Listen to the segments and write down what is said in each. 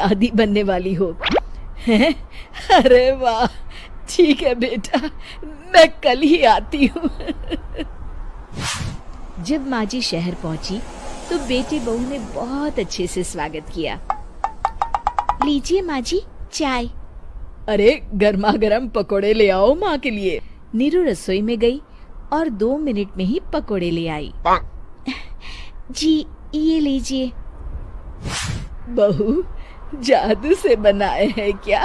दादी बनने वाली हो हैं? अरे वाह, ठीक है बेटा, मैं कल ही आती हूँ। जब माँ जी शहर पहुंची तो बेटी बहू ने बहुत अच्छे से स्वागत किया। लीजिए माँ जी चाय। अरे गर्मा गर्म पकोड़े ले आओ माँ के लिए। नीरू रसोई में गई और 2 मिनट में ही पकोड़े ले आई। जी ये लीजिए। बहू जादू से बनाए हैं क्या?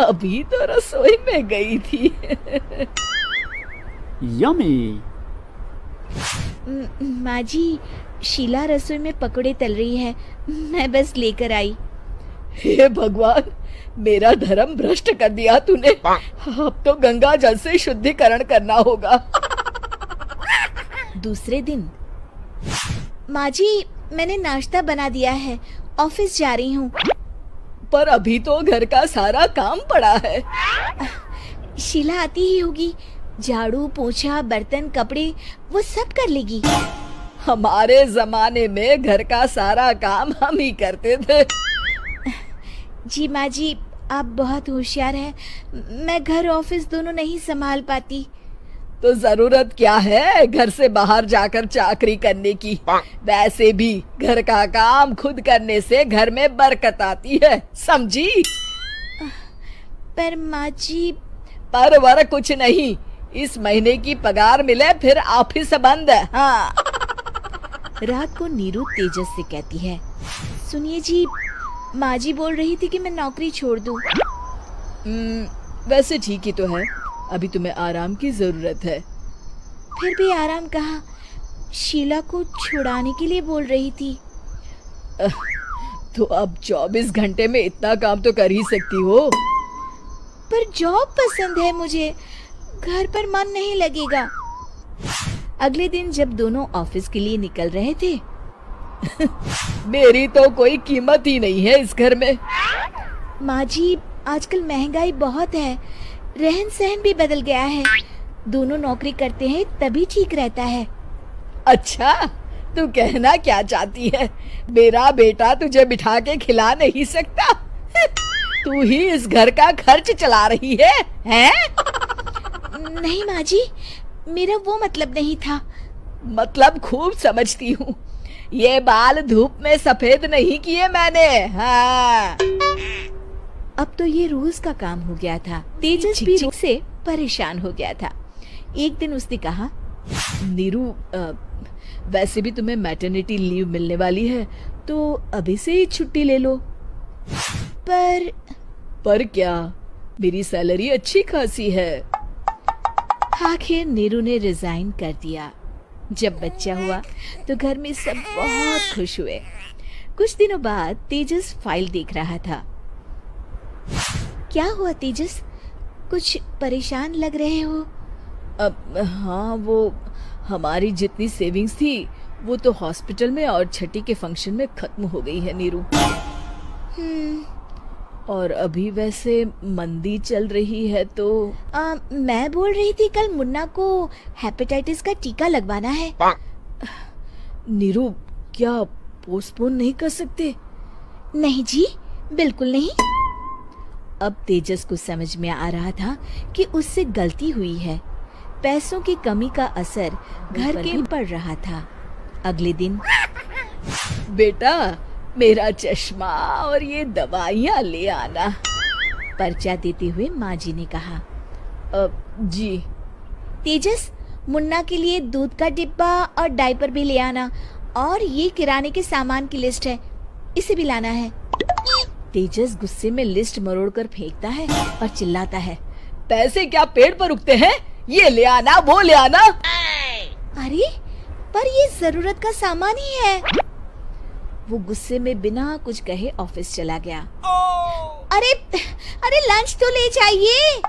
अभी तो रसोई में गई थी। यम्मी। माँ जी शीला रसोई में पकोड़े तल रही है, मैं बस लेकर आई। हे भगवान, मेरा धर्म भ्रष्ट कर दिया तूने। अब तो गंगा जल से शुद्धिकरण करना होगा। दूसरे दिन माँ जी मैंने नाश्ता बना दिया है, ऑफिस जा रही हूँ। पर अभी तो घर का सारा काम पड़ा है। शीला आती ही होगी, झाड़ू पोछा बर्तन कपड़े वो सब कर लेगी। हमारे जमाने में घर का सारा काम हम ही करते थे। जी माँ जी आप बहुत होशियार हैं, मैं घर ऑफिस दोनों नहीं संभाल पाती। तो जरूरत क्या है घर से बाहर जाकर चाकरी करने की? वैसे भी घर का काम खुद करने से घर में बरकत आती है, समझी? पर माँ जी पर वर कुछ नहीं, इस महीने की पगार मिले फिर ऑफिस बंद है। हाँ। रात को नीरू तेजस से कहती है, सुनिए जी माँ जी बोल रही थी कि मैं नौकरी छोड़ दूं। वैसे ठीक ही तो है, अभी तुम्हें आराम की जरूरत है। फिर भी आराम कहाँ, शीला को छुड़ाने के लिए बोल रही थी। तो अब 24 घंटे में इतना काम तो कर ही सकती हो। पर जॉब पसंद है मुझे, घर पर मन नहीं लगेगा। अगले दिन जब दोनों ऑफिस के लिए निकल रहे थे मेरी तो कोई कीमत ही नहीं है इस घर में। माँ जी आजकल महंगाई बहुत है, रहन सहन भी बदल गया है, दोनों नौकरी करते हैं तभी ठीक रहता है। अच्छा तू कहना क्या चाहती है, मेरा बेटा तुझे बिठा के खिला नहीं सकता? तू ही इस घर का खर्च चला रही है, हैं? नहीं माँ जी मेरा वो मतलब नहीं था। मतलब खूब समझती हूँ, ये बाल धूप में सफेद नहीं किए मैंने। हाँ। अब तो ये रोज का काम हो गया था। तेजस भी रोज से परेशान हो गया था। एक दिन उसने कहा, नीरू वैसे भी तुम्हें मैटरनिटी लीव मिलने वाली है तो अभी से ही छुट्टी ले लो। पर क्या, मेरी सैलरी अच्छी खासी है। आखिर नीरू ने रिजाइन कर दिया। जब बच्चा हुआ तो घर में सब बहुत खुश हुए। कुछ दिनों बाद तेजस फाइल देख रहा था। क्या हुआ तेजस, कुछ परेशान लग रहे हो? हाँ वो हमारी जितनी सेविंग्स थी वो तो हॉस्पिटल में और छठी के फंक्शन में खत्म हो गई है नीरू। और अभी वैसे मंदी चल रही है तो मैं बोल रही थी कल मुन्ना को हेपेटाइटिस का टीका लगवाना है। नीरू क्या पोस्टपोन नहीं कर सकते? नहीं जी बिल्कुल नहीं। अब तेजस को समझ में आ रहा था कि उससे गलती हुई है। पैसों की कमी का असर घर के पड़ रहा था। अगले दिन बेटा मेरा चश्मा और ये दवाइयाँ ले आना, पर्चा देते हुए माँ जी ने कहा। जी। तेजस मुन्ना के लिए दूध का डिब्बा और डायपर भी ले आना, और ये किराने के सामान की लिस्ट है, इसे भी लाना है। तेजस गुस्से में लिस्ट मरोड़कर फेंकता है और चिल्लाता है, पैसे क्या पेड़ पर उगते हैं? ये ले आना वो ले आना। अरे पर ये जरूरत का सामान ही है। वो गुस्से में बिना कुछ कहे ऑफिस चला गया। अरे लंच तो ले जाइए।